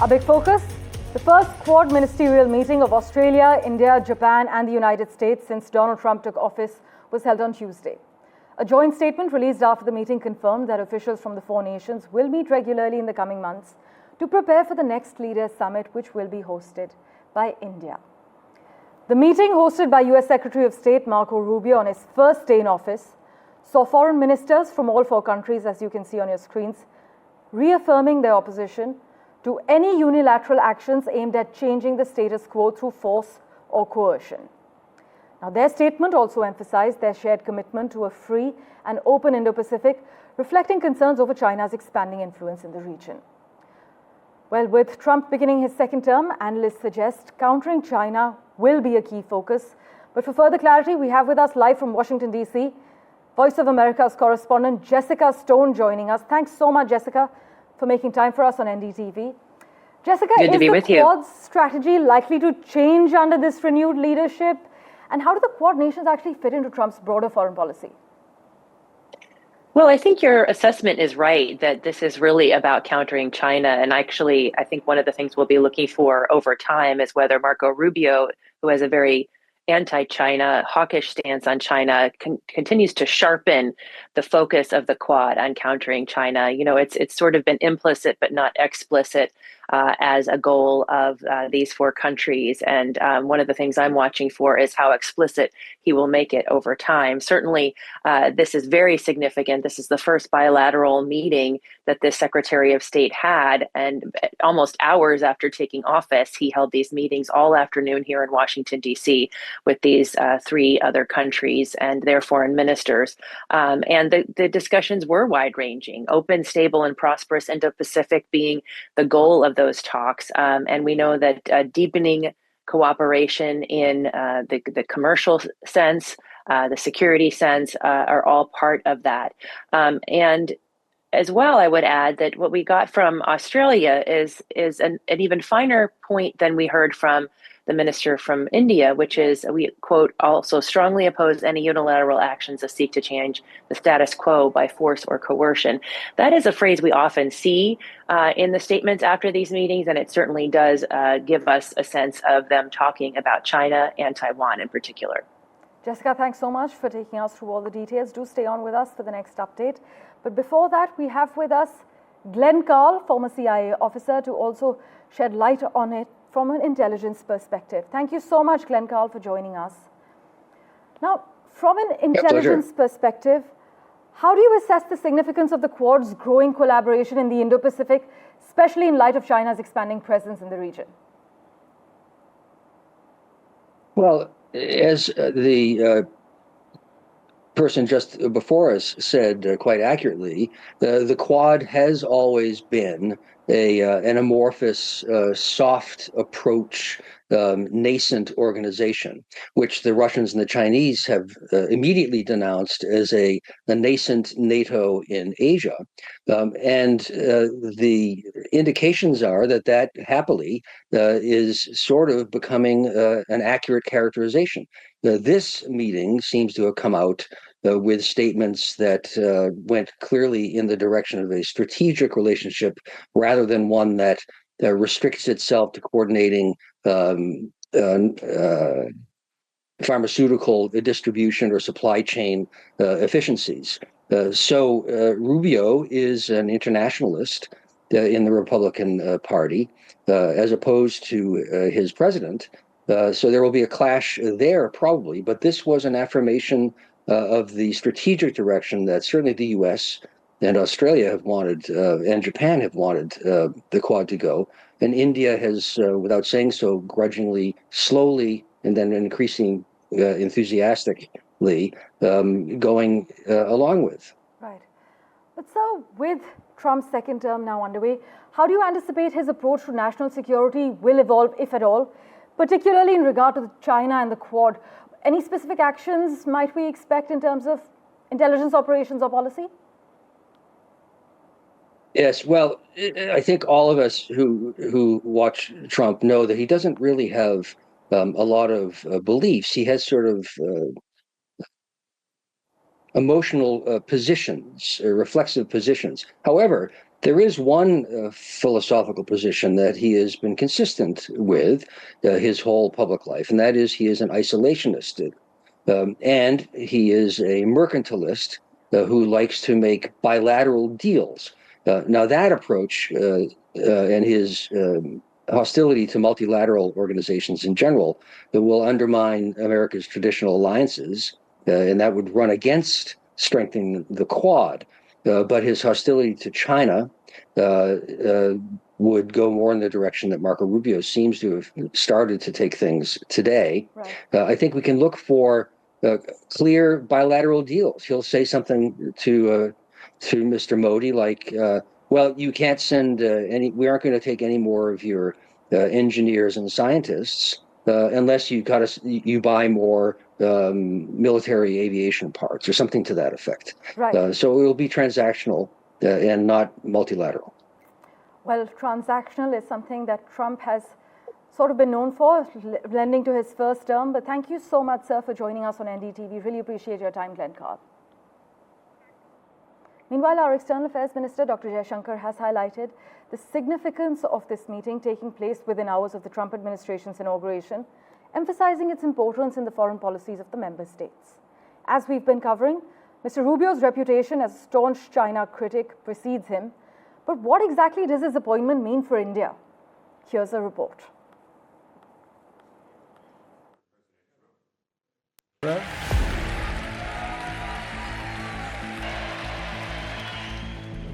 Our big focus, the first Quad ministerial meeting of Australia, India, Japan and the United States since Donald Trump took office was held on Tuesday. A joint statement released after the meeting confirmed that officials from the four nations will meet regularly in the coming months to prepare for the next Leaders Summit, which will be hosted by India. The meeting, hosted by US Secretary of State Marco Rubio on his first day in office, saw foreign ministers from all four countries, as you can see on your screens, reaffirming their opposition to any unilateral actions aimed at changing the status quo through force or coercion. Now, their statement also emphasized their shared commitment to a free and open Indo-Pacific, reflecting concerns over China's expanding influence in the region. Well, with Trump beginning his second term, analysts suggest countering China will be a key focus. But for further clarity, we have with us live from Washington, D.C., Voice of America's correspondent Jessica Stone joining us. Thanks so much, Jessica, for making time for us on NDTV. Jessica, is the Quad's strategy likely to change under this renewed leadership? And how do the Quad nations actually fit into Trump's broader foreign policy? Well, I think your assessment is right that this is really about countering China. And actually, I think one of the things we'll be looking for over time is whether Marco Rubio, who has a very anti-China, hawkish stance on China, continues to sharpen the focus of the Quad on countering China. You know, it's sort of been implicit but not explicit as a goal of these four countries. And one of the things I'm watching for is how explicit he will make it over time. Certainly, this is very significant. This is the first bilateral meeting that this Secretary of State had. And almost hours after taking office, he held these meetings all afternoon here in Washington, D.C. with these three other countries and their foreign ministers. And the discussions were wide-ranging, open, stable, and prosperous Indo-Pacific being the goal of those talks. And we know that deepening cooperation in the commercial sense, the security sense, are all part of that. And as well, I would add that what we got from Australia is an even finer point than we heard from the minister from India, which is, we quote, also strongly oppose any unilateral actions that seek to change the status quo by force or coercion. That is a phrase we often see in the statements after these meetings, and it certainly does give us a sense of them talking about China and Taiwan in particular. Jessica, thanks so much for taking us through all the details. Do stay on with us for the next update. But before that, we have with us Glenn Carl, former CIA officer, to also shed light on it from an intelligence perspective. Thank you so much, Glenn Carl, for joining us. Now, from an intelligence perspective, how do you assess the significance of the Quad's growing collaboration in the Indo-Pacific, especially in light of China's expanding presence in the region? Well, as the person just before us said quite accurately, the Quad has always been an amorphous, soft approach, nascent organization, which the Russians and the Chinese have immediately denounced as a nascent NATO in Asia. And the indications are that happily is sort of becoming an accurate characterization. This meeting seems to have come out with statements that went clearly in the direction of a strategic relationship rather than one that restricts itself to coordinating pharmaceutical distribution or supply chain efficiencies. So Rubio is an internationalist in the Republican Party, as opposed to his president. So there will be a clash there probably, but this was an affirmation of the strategic direction that certainly the U.S. and Australia have wanted, and Japan have wanted the Quad to go. And India has, without saying so, grudgingly, slowly, and then increasing enthusiastically going along with. Right. But so, with Trump's second term now underway, how do you anticipate his approach to national security will evolve, if at all, particularly in regard to China and the Quad? Any specific actions might we expect in terms of intelligence operations or policy? Yes, well, I think all of us who watch Trump know that he doesn't really have a lot of beliefs. He has sort of emotional positions, reflexive positions. However, There is one philosophical position that he has been consistent with his whole public life, and that is he is an isolationist. And he is a mercantilist who likes to make bilateral deals. Now, that approach and his hostility to multilateral organizations in general will undermine America's traditional alliances, and that would run against strengthening the Quad. But his hostility to China would go more in the direction that Marco Rubio seems to have started to take things today. Right. I think we can look for clear bilateral deals. He'll say something to Mr. Modi like, well, you can't send we aren't going to take any more of your engineers and scientists unless you buy more military aviation parts or something to that effect. Right. So it will be transactional and not multilateral. Well, transactional is something that Trump has sort of been known for, lending to his first term. But thank you so much, sir, for joining us on NDTV. Really appreciate your time, Glenn Carl. Meanwhile, our External Affairs Minister, Dr. Jaishankar, has highlighted the significance of this meeting taking place within hours of the Trump administration's inauguration, emphasizing its importance in the foreign policies of the member states. As we've been covering, Mr. Rubio's reputation as a staunch China critic precedes him. But what exactly does his appointment mean for India? Here's a report.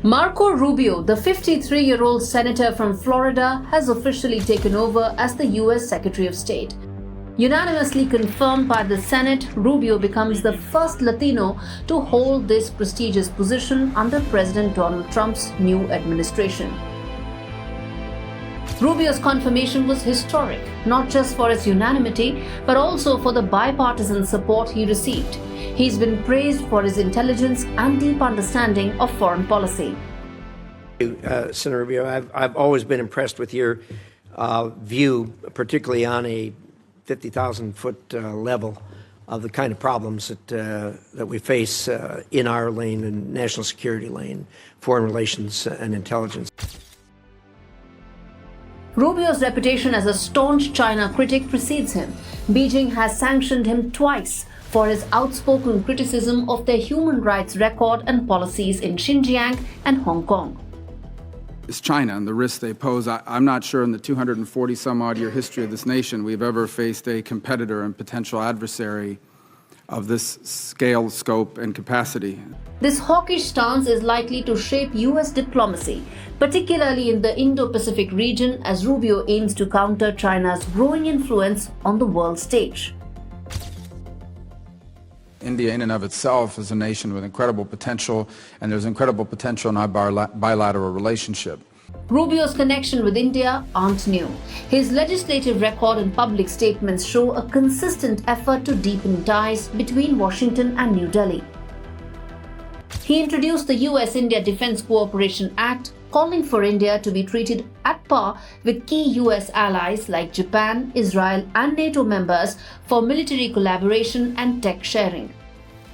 Marco Rubio, the 53-year-old senator from Florida, has officially taken over as the U.S. Secretary of State. Unanimously confirmed by the Senate, Rubio becomes the first Latino to hold this prestigious position under President Donald Trump's new administration. Rubio's confirmation was historic, not just for its unanimity, but also for the bipartisan support he received. He's been praised for his intelligence and deep understanding of foreign policy. Senator Rubio, I've always been impressed with your view, particularly on a 50,000-foot level, of the kind of problems that we face in our lane and national security lane, foreign relations and intelligence. Rubio's reputation as a staunch China critic precedes him. Beijing has sanctioned him twice for his outspoken criticism of their human rights record and policies in Xinjiang and Hong Kong. It's China and the risks they pose. I'm not sure in the 240-some-odd-year history of this nation we've ever faced a competitor and potential adversary of this scale, scope, and capacity. This hawkish stance is likely to shape U.S. diplomacy, particularly in the Indo-Pacific region, as Rubio aims to counter China's growing influence on the world stage. India in and of itself is a nation with incredible potential, and there's incredible potential in our bilateral relationship. Rubio's connection with India aren't new. His legislative record and public statements show a consistent effort to deepen ties between Washington and New Delhi. He introduced the US-India Defense Cooperation Act, calling for India to be treated at par with key US allies like Japan, Israel, and NATO members for military collaboration and tech sharing.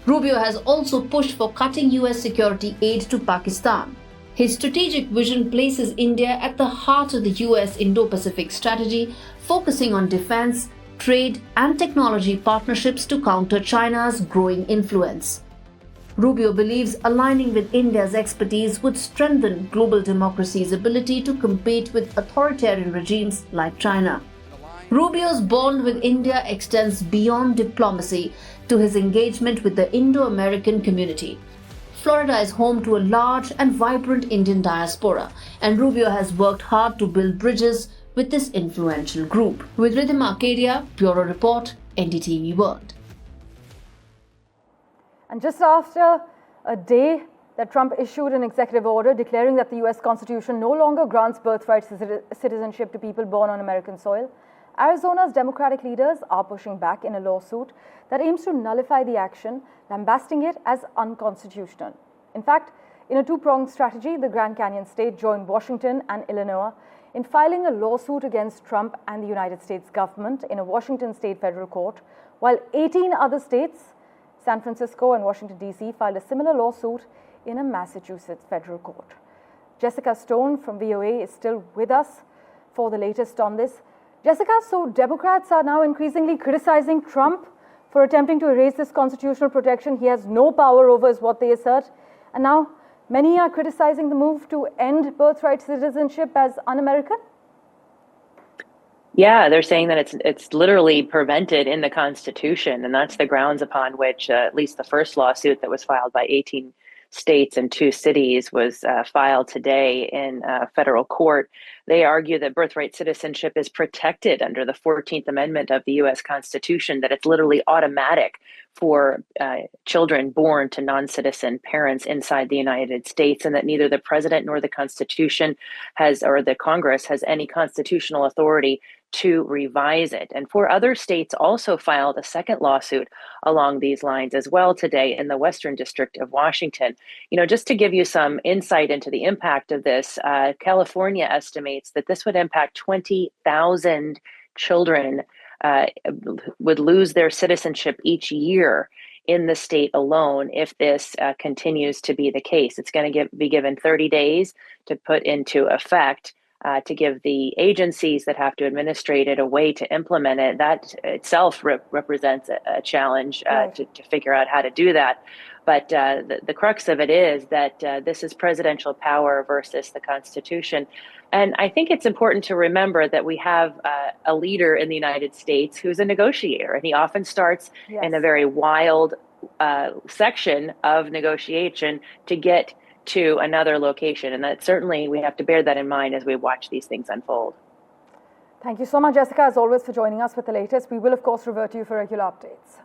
Rubio has also pushed for cutting US security aid to Pakistan. His strategic vision places India at the heart of the US Indo-Pacific strategy, focusing on defense, trade, and technology partnerships to counter China's growing influence. Rubio believes aligning with India's expertise would strengthen global democracy's ability to compete with authoritarian regimes like China. Rubio's bond with India extends beyond diplomacy to his engagement with the Indo-American community. Florida is home to a large and vibrant Indian diaspora, and Rubio has worked hard to build bridges with this influential group. With Rhythm Arcadia, Bureau Report, NDTV World. And just after a day that Trump issued an executive order declaring that the US Constitution no longer grants birthright citizenship to people born on American soil, Arizona's Democratic leaders are pushing back in a lawsuit that aims to nullify the action, lambasting it as unconstitutional. In fact, in a two-pronged strategy, the Grand Canyon state joined Washington and Illinois in filing a lawsuit against Trump and the United States government in a Washington state federal court, while 18 other states, San Francisco and Washington, D.C., filed a similar lawsuit in a Massachusetts federal court. Jessica Stone from VOA is still with us for the latest on this. Jessica, so Democrats are now increasingly criticizing Trump for attempting to erase this constitutional protection he has no power over, is what they assert. And now many are criticizing the move to end birthright citizenship as un-American. Yeah, they're saying that it's literally prevented in the Constitution, and that's the grounds upon which at least the first lawsuit that was filed by 18 states and 2 cities was filed today in federal court. They argue that birthright citizenship is protected under the 14th Amendment of the U.S. Constitution, that it's literally automatic for children born to non-citizen parents inside the United States, and that neither the president nor the Constitution has, or the Congress has, any constitutional authority to revise it. And 4 other states also filed a second lawsuit along these lines as well today in the Western District of Washington. You know, just to give you some insight into the impact of this, California estimates that this would impact 20,000 children would lose their citizenship each year in the state alone if this continues to be the case. It's going to be given 30 days to put into effect, to give the agencies that have to administrate it a way to implement it. That itself represents a challenge to figure out how to do that. But the crux of it is that this is presidential power versus the Constitution. And I think it's important to remember that we have a leader in the United States who's a negotiator, and he often starts in a very wild section of negotiation to get to another location. And that certainly we have to bear that in mind as we watch these things unfold. Thank you so much, Jessica, as always, for joining us with the latest. We will, of course, revert to you for regular updates.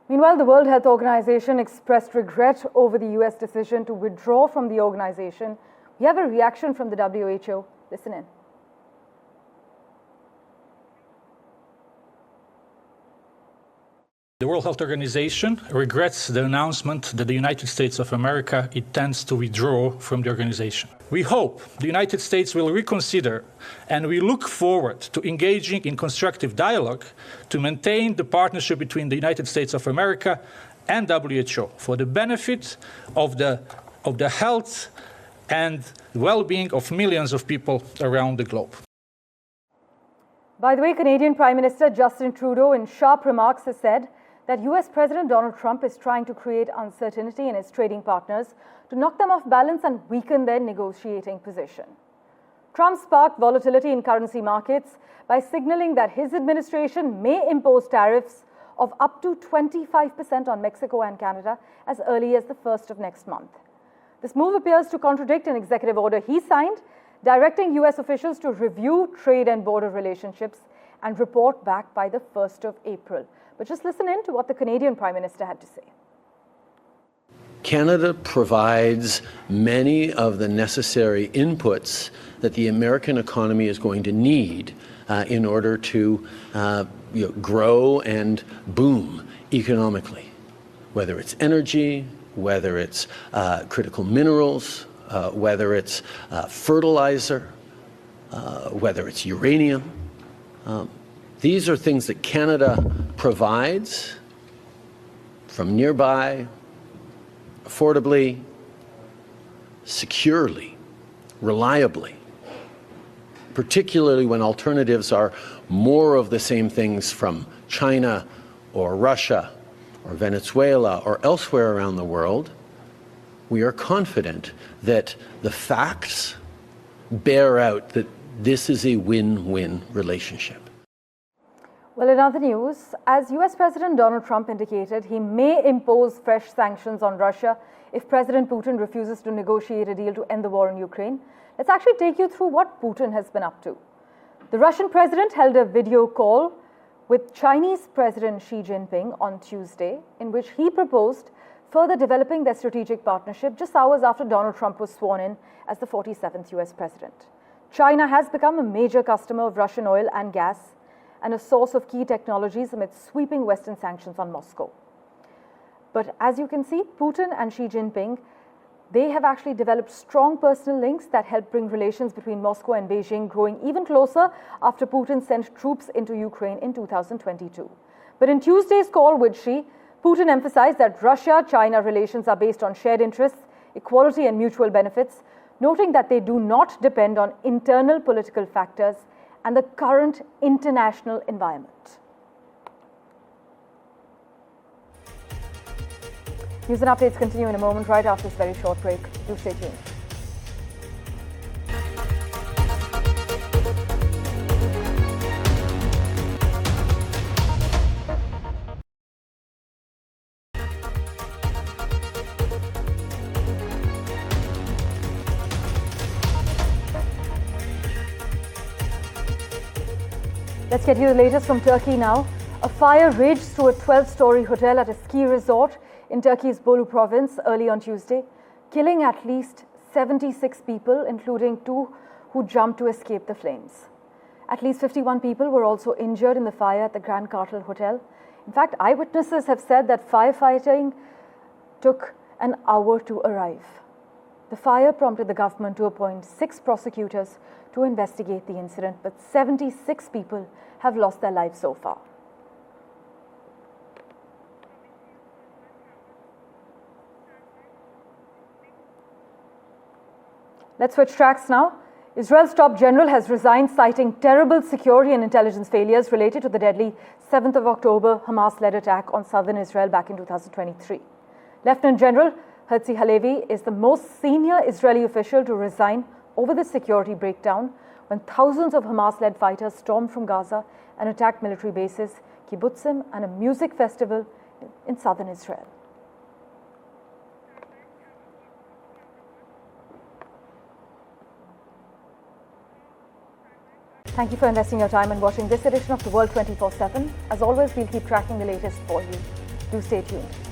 Meanwhile, the World Health Organization expressed regret over the US decision to withdraw from the organization. We have a reaction from the WHO. Listen in. The World Health Organization regrets the announcement that the United States of America intends to withdraw from the organization. We hope the United States will reconsider, and we look forward to engaging in constructive dialogue to maintain the partnership between the United States of America and WHO for the benefit of the health and well-being of millions of people around the globe. By the way, Canadian Prime Minister Justin Trudeau, in sharp remarks, has said that US President Donald Trump is trying to create uncertainty in his trading partners to knock them off balance and weaken their negotiating position. Trump sparked volatility in currency markets by signaling that his administration may impose tariffs of up to 25% on Mexico and Canada as early as the 1st of next month. This move appears to contradict an executive order he signed, directing US officials to review trade and border relationships and report back by the 1st of April. But just listen in to what the Canadian Prime Minister had to say. Canada provides many of the necessary inputs that the American economy is going to need in order to grow and boom economically, whether it's energy, whether it's critical minerals, whether it's fertilizer, whether it's uranium. These are things that Canada provides from nearby, affordably, securely, reliably, particularly when alternatives are more of the same things from China or Russia or Venezuela or elsewhere around the world. We are confident that the facts bear out that this is a win-win relationship. Well, in other news, as US President Donald Trump indicated, he may impose fresh sanctions on Russia if President Putin refuses to negotiate a deal to end the war in Ukraine. Let's actually take you through what Putin has been up to. The Russian president held a video call with Chinese President Xi Jinping on Tuesday, in which he proposed further developing their strategic partnership just hours after Donald Trump was sworn in as the 47th US president. China has become a major customer of Russian oil and gas and a source of key technologies amid sweeping Western sanctions on Moscow. But as you can see, Putin and Xi Jinping, they have actually developed strong personal links that help bring relations between Moscow and Beijing growing even closer after Putin sent troops into Ukraine in 2022. But in Tuesday's call with Xi, Putin emphasized that Russia-China relations are based on shared interests equality and mutual benefits, noting that they do not depend on internal political factors and the current international environment. News and updates continue in a moment, right after this very short break. Do stay tuned. Let's get you the latest from Turkey now. A fire raged through a 12-story hotel at a ski resort in Turkey's Bolu province early on Tuesday, killing at least 76 people, including 2 who jumped to escape the flames. At least 51 people were also injured in the fire at the Grand Cartel Hotel. In fact, eyewitnesses have said that firefighting took an hour to arrive. The fire prompted the government to appoint 6 prosecutors to investigate the incident, but 76 people have lost their lives so far. Let's switch tracks now. Israel's top general has resigned, citing terrible security and intelligence failures related to the deadly 7th of October Hamas-led attack on southern Israel back in 2023. Lieutenant General Herzi Halevi is the most senior Israeli official to resign over the security breakdown when thousands of Hamas-led fighters stormed from Gaza and attacked military bases, kibbutzim, and a music festival in southern Israel. Thank you for investing your time and watching this edition of The World 24/7. As always, we'll keep tracking the latest for you. Do stay tuned.